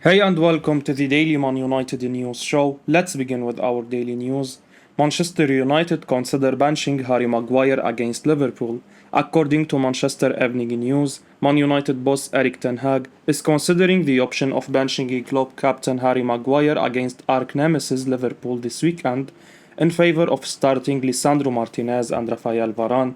Hey and welcome to the Daily Man United News Show. Let's begin with our daily news. Manchester United consider benching Harry Maguire against Liverpool. According to Manchester Evening News, Man United boss Erik ten Hag is considering the option of benching club captain Harry Maguire against arch-nemesis Liverpool this weekend in favor of starting Lisandro Martinez and Rafael Varane.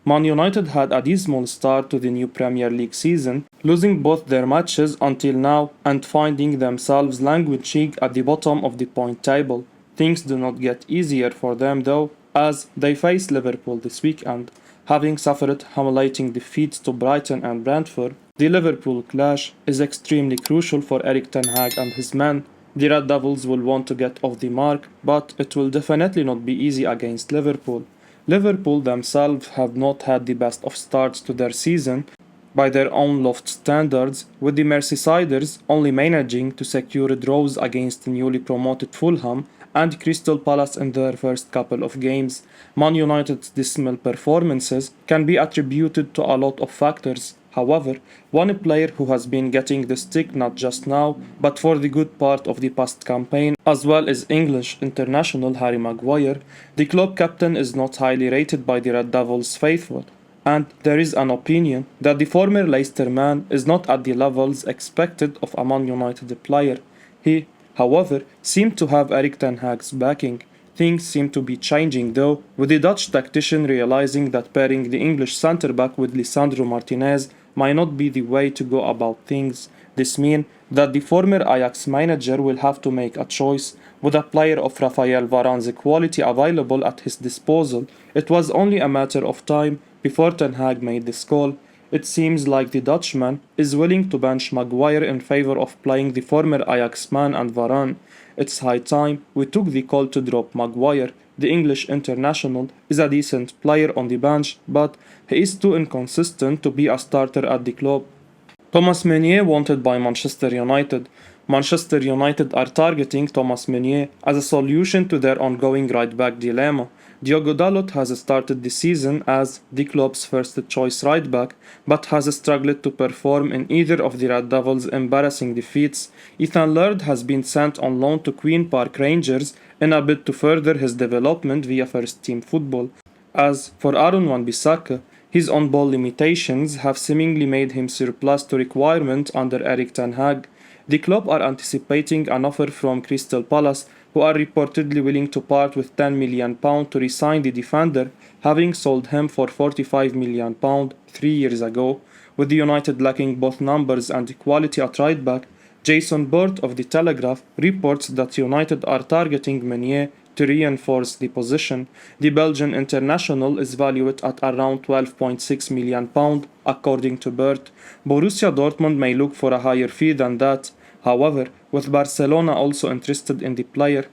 Man United had a dismal start to the new Premier League season, losing both their matches until now and finding themselves languishing at the bottom of the point table. Things do not get easier for them though, as they face Liverpool this weekend. Having suffered humiliating defeats to Brighton and Brentford, the Liverpool clash is extremely crucial for Erik ten Hag and his men. The Red Devils will want to get off the mark, but it will definitely not be easy against Liverpool. Liverpool themselves have not had the best of starts to their season by their own loft standards, with the Merseysiders only managing to secure draws against newly promoted Fulham and Crystal Palace in their first couple of games. Man United's dismal performances can be attributed to a lot of factors. However, one player who has been getting the stick not just now, but for the good part of the past campaign, as well as English international Harry Maguire, the club captain is not highly rated by the Red Devils faithful, and there is an opinion that the former Leicester man is not at the levels expected of a Man United player. He, however, seemed to have Erik ten Hag's backing. Things seem to be changing though, with the Dutch tactician realizing that pairing the English centre-back with Lisandro Martinez might not be the way to go about things. This means that the former Ajax manager will have to make a choice. With a player of Rafael Varane's quality available at his disposal, it was only a matter of time before ten Hag made this call. It seems like the Dutchman is willing to bench Maguire in favor of playing the former Ajax man and Varane. It's high time we took the call to drop Maguire. The English international is a decent player on the bench, but he is too inconsistent to be a starter at the club. Thomas Meunier wanted by Manchester United. Manchester United are targeting Thomas Meunier as a solution to their ongoing right-back dilemma. Diogo Dalot has started the season as the club's first-choice right-back, but has struggled to perform in either of the Red Devils' embarrassing defeats. Ethan Laird has been sent on loan to Queen Park Rangers in a bid to further his development via first-team football. As for Aaron Wan-Bissaka, his on-ball limitations have seemingly made him surplus to requirement under Erik ten Hag. The club are anticipating an offer from Crystal Palace, who are reportedly willing to part with £10 million to re-sign the defender, having sold him for £45 million 3 years ago. With the United lacking both numbers and quality at right back, Jason Burt of The Telegraph reports that United are targeting Meunier to reinforce the position. The Belgian international is valued at around £12.6 million, according to Burt. Borussia Dortmund may look for a higher fee than that. However, with Barcelona also interested in the player.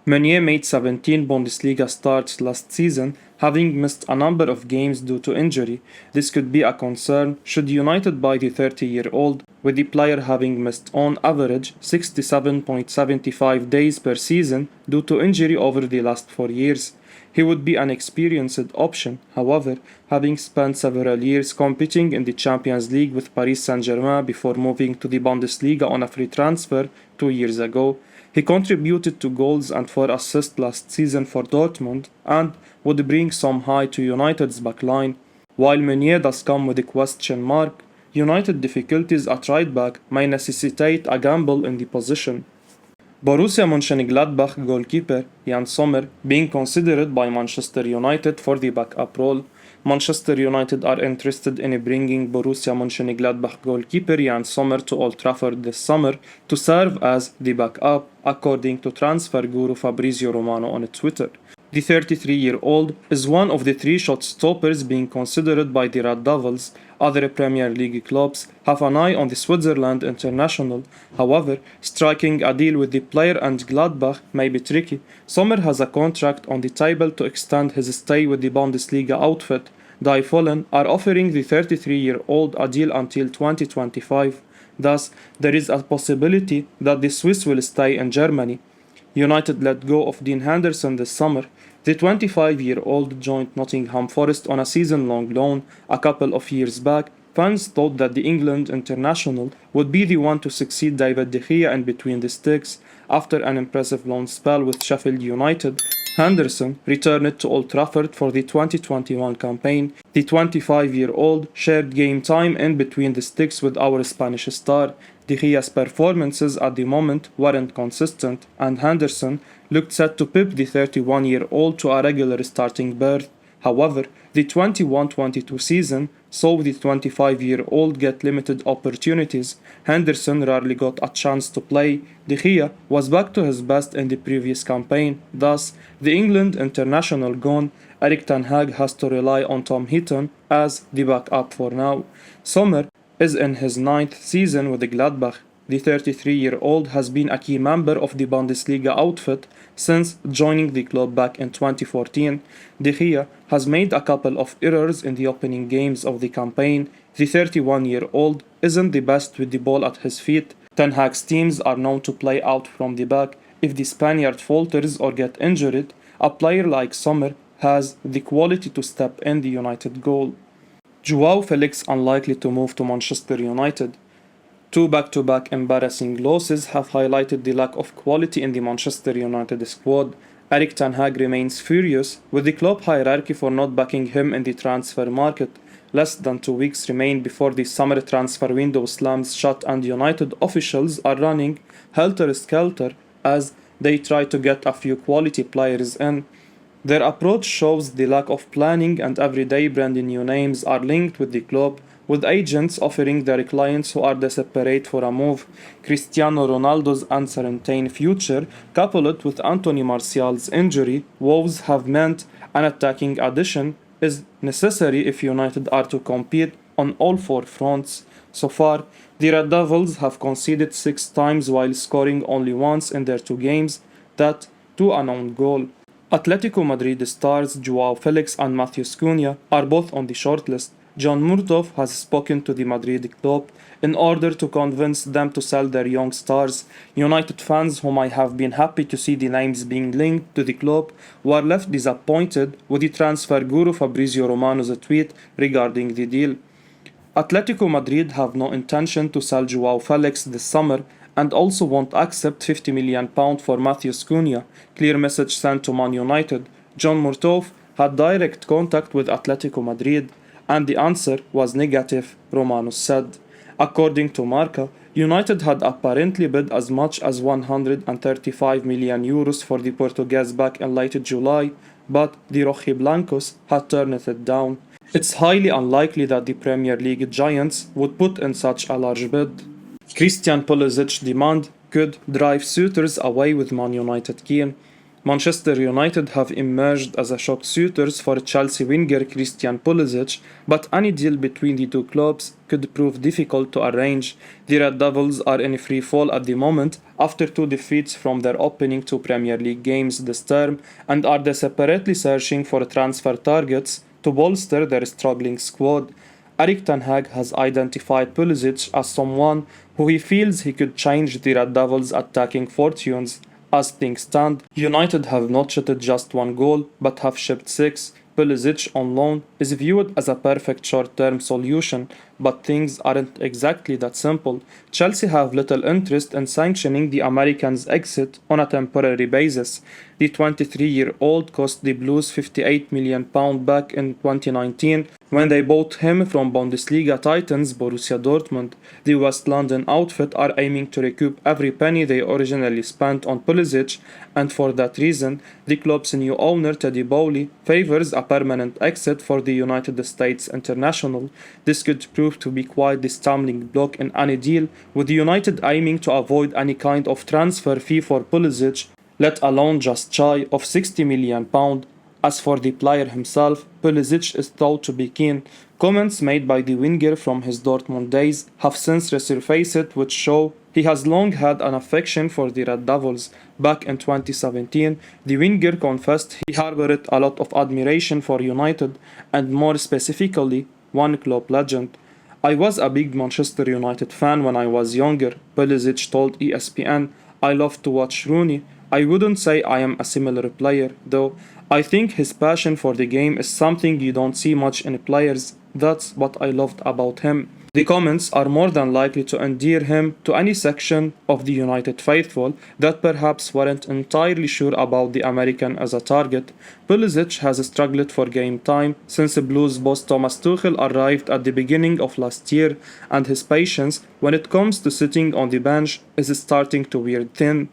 Meunier made 17 Bundesliga starts last season, having missed a number of games due to injury. This could be a concern should United buy the 30-year-old, with the player having missed on average 67.75 days per season due to injury over the last 4 years. He would be an experienced option, however, having spent several years competing in the Champions League with Paris Saint-Germain before moving to the Bundesliga on a free transfer 2 years ago. He contributed 2 goals and 4 assists last season for Dortmund and would bring some height to United's backline. While Meunier does come with a question mark, United difficulties at right back may necessitate a gamble in the position. Borussia Monchengladbach goalkeeper Yann Sommer being considered by Manchester United for the backup role. Manchester United are interested in bringing Borussia Monchengladbach goalkeeper Yann Sommer to Old Trafford this summer to serve as the backup, according to transfer guru Fabrizio Romano on Twitter. The 33-year-old is one of the 3 shot stoppers being considered by the Red Devils. Other Premier League clubs have an eye on the Switzerland international. However, striking a deal with the player and Gladbach may be tricky. Sommer has a contract on the table to extend his stay with the Bundesliga outfit. Die Fohlen are offering the 33-year-old a deal until 2025. Thus, there is a possibility that the Swiss will stay in Germany. United let go of Dean Henderson this summer. The 25-year-old joined Nottingham Forest on a season-long loan a couple of years back, fans thought that the England international would be the one to succeed David De Gea in between the sticks after an impressive loan spell with Sheffield United. Henderson returned to Old Trafford for the 2021 campaign. The 25-year-old shared game time in between the sticks with our Spanish star. De Gea's performances at the moment weren't consistent, and Henderson looked set to pip the 31-year-old to a regular starting berth. However, the 21-22 season saw the 25-year-old get limited opportunities. Henderson rarely got a chance to play. De Gea was back to his best in the previous campaign. Thus, the England international gone, Erik ten Hag has to rely on Tom Heaton as the backup for now. Sommer is in his 9th season with the Gladbach. The 33-year-old has been a key member of the Bundesliga outfit since joining the club back in 2014. De Gea has made a couple of errors in the opening games of the campaign. The 31-year-old isn't the best with the ball at his feet. Ten Hag's teams are known to play out from the back. If the Spaniard falters or gets injured, a player like Sommer has the quality to step in the United goal. Joao Felix unlikely to move to Manchester United. Two back-to-back embarrassing losses have highlighted the lack of quality in the Manchester United squad. Erik ten Hag remains furious with the club hierarchy for not backing him in the transfer market. Less than 2 weeks remain before the summer transfer window slams shut, and United officials are running helter-skelter as they try to get a few quality players in. Their approach shows the lack of planning, and every day brand new names are linked with the club, with agents offering their clients who are desperate for a move. Cristiano Ronaldo's uncertain future, coupled with Antony Martial's injury woes, have meant an attacking addition is necessary if United are to compete on all four fronts. So far, the Red Devils have conceded 6 times while scoring only once in their 2 games, that to an own goal. Atletico Madrid stars Joao Felix and Matheus Cunha are both on the shortlist. John Murtough has spoken to the Madrid club in order to convince them to sell their young stars. United fans, whom I have been happy to see the names being linked to the club, were left disappointed with the transfer guru Fabrizio Romano's tweet regarding the deal. Atletico Madrid have no intention to sell Joao Felix this summer and also won't accept £50 million for Matheus Cunha. Clear message sent to Man United. John Murtough had direct contact with Atletico Madrid, and the answer was negative, Romano said. According to Marca, United had apparently bid as much as €135 million for the Portuguese back in late July, but the Rojiblancos had turned it down. It's highly unlikely that the Premier League giants would put in such a large bid. Christian Pulisic's demand could drive suitors away, with Man United keen. Manchester United have emerged as a shock suitors for Chelsea winger Christian Pulisic, but any deal between the two clubs could prove difficult to arrange. The Red Devils are in free fall at the moment after 2 defeats from their opening 2 Premier League games this term, and are desperately searching for transfer targets to bolster their struggling squad. Erik ten Hag has identified Pulisic as someone who he feels he could change the Red Devils' attacking fortunes. As things stand, United have not shot just 1 goal, but have shipped 6. Pulisic on loan is viewed as a perfect short-term solution, but things aren't exactly that simple. Chelsea have little interest in sanctioning the American's exit on a temporary basis. The 23-year-old cost the Blues £58 million back in 2019 when they bought him from Bundesliga titans Borussia Dortmund. The West London outfit are aiming to recoup every penny they originally spent on Pulisic, and for that reason, the club's new owner Teddy Bowley favours a permanent exit for the United States international. This could prove to be quite the stumbling block in any deal, with United aiming to avoid any kind of transfer fee for Pulisic, let alone just shy of £60 million. As for the player himself, Pulisic is thought to be keen. Comments made by the winger from his Dortmund days have since resurfaced, which show he has long had an affection for the Red Devils. Back in 2017, the winger confessed he harbored a lot of admiration for United, and more specifically, one club legend. "I was a big Manchester United fan when I was younger," Pulisic told ESPN. "I loved to watch Rooney. I wouldn't say I am a similar player, though. I think his passion for the game is something you don't see much in players. That's what I loved about him. The comments are more than likely to endear him to any section of the United faithful that perhaps weren't entirely sure about the American as a target. Pulisic has struggled for game time since Blues boss Thomas Tuchel arrived at the beginning of last year, and his patience when it comes to sitting on the bench is starting to wear thin.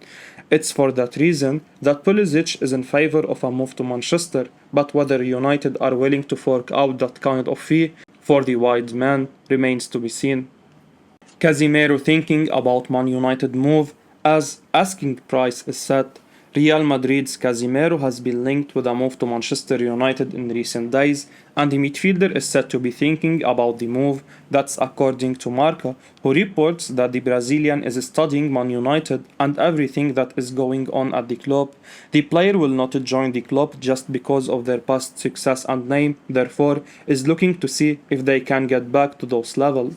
It's for that reason that Pulisic is in favour of a move to Manchester, but whether United are willing to fork out that kind of fee for the wide man remains to be seen. Casemiro thinking about Man United move as asking price is set. Real Madrid's Casemiro has been linked with a move to Manchester United in recent days, and the midfielder is said to be thinking about the move. That's according to Marca, who reports that the Brazilian is studying Man United and everything that is going on at the club. The player will not join the club just because of their past success and name, therefore is looking to see if they can get back to those levels.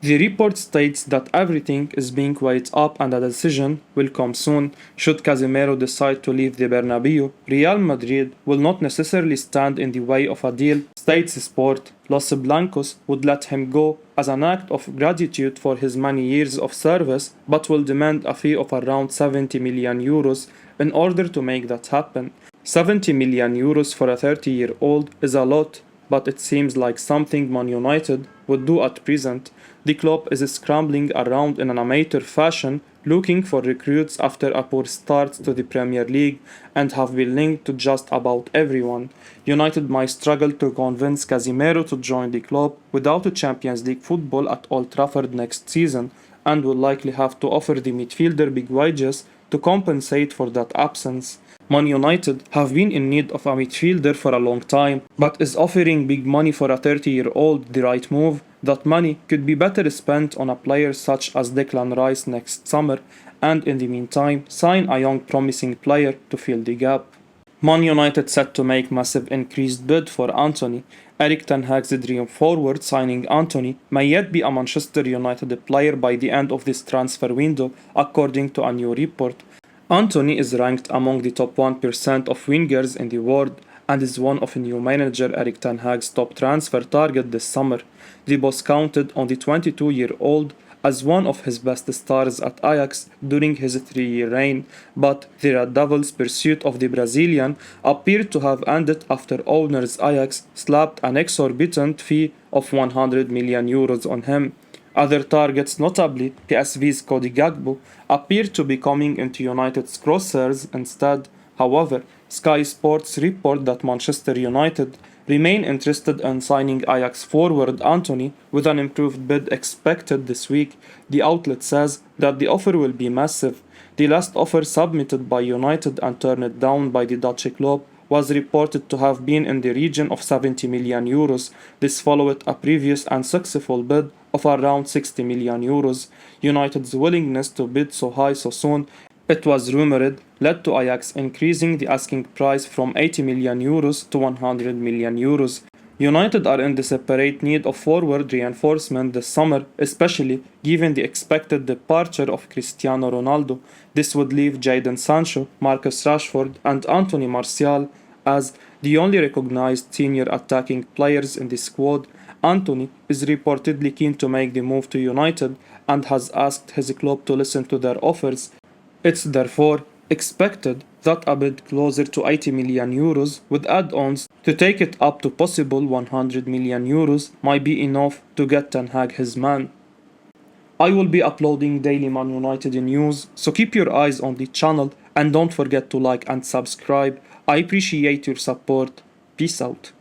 The report states that everything is being weighed up and a decision will come soon. Should Casemiro decide to leave the Bernabeu, Real Madrid will not necessarily stand in the way of a deal, states Sport. Los Blancos would let him go as an act of gratitude for his many years of service, but will demand a fee of around 70 million euros in order to make that happen. 70 million euros for a 30-year-old is a lot, but it seems like something Man United would do at present. The club is scrambling around in an amateur fashion, looking for recruits after a poor start to the Premier League, and have been linked to just about everyone. United might struggle to convince Casemiro to join the club without a Champions League football at Old Trafford next season, and will likely have to offer the midfielder big wages to compensate for that absence. Man United have been in need of a midfielder for a long time, but is offering big money for a 30-year-old the right move? That money could be better spent on a player such as Declan Rice next summer, and in the meantime sign a young promising player to fill the gap. Man United set to make massive increased bid for Antony. Erik ten Hag's dream forward signing Antony may yet be a Manchester United player by the end of this transfer window, according to a new report. Antony is ranked among the top 1% of wingers in the world and is one of new manager Erik ten Hag's top transfer target this summer. The boss counted on the 22-year-old as one of his best stars at Ajax during his 3-year reign, but the Red Devils' pursuit of the Brazilian appeared to have ended after owners Ajax slapped an exorbitant fee of 100 million euros on him. Other targets, notably PSV's Cody Gakpo, appear to be coming into United's crosshairs instead. However, Sky Sports report that Manchester United remain interested in signing Ajax forward Antony with an improved bid expected this week. The outlet says that the offer will be massive. The last offer submitted by United and turned down by the Dutch club was reported to have been in the region of 70 million euros. This followed a previous unsuccessful bid of around 60 million euros. United's willingness to bid so high so soon, it was rumored, led to Ajax increasing the asking price from 80 million euros to 100 million euros. United are in desperate need of forward reinforcement this summer, especially given the expected departure of Cristiano Ronaldo. This would leave Jadon Sancho, Marcus Rashford and Anthony Martial as the only recognized senior attacking players in the squad. Antony is reportedly keen to make the move to United and has asked his club to listen to their offers. It's therefore expected that a bid closer to 80 million euros with add-ons to take it up to possible 100 million euros might be enough to get Ten Hag his man. I will be uploading daily Man United news, so keep your eyes on the channel and don't forget to like and subscribe. I appreciate your support. Peace out.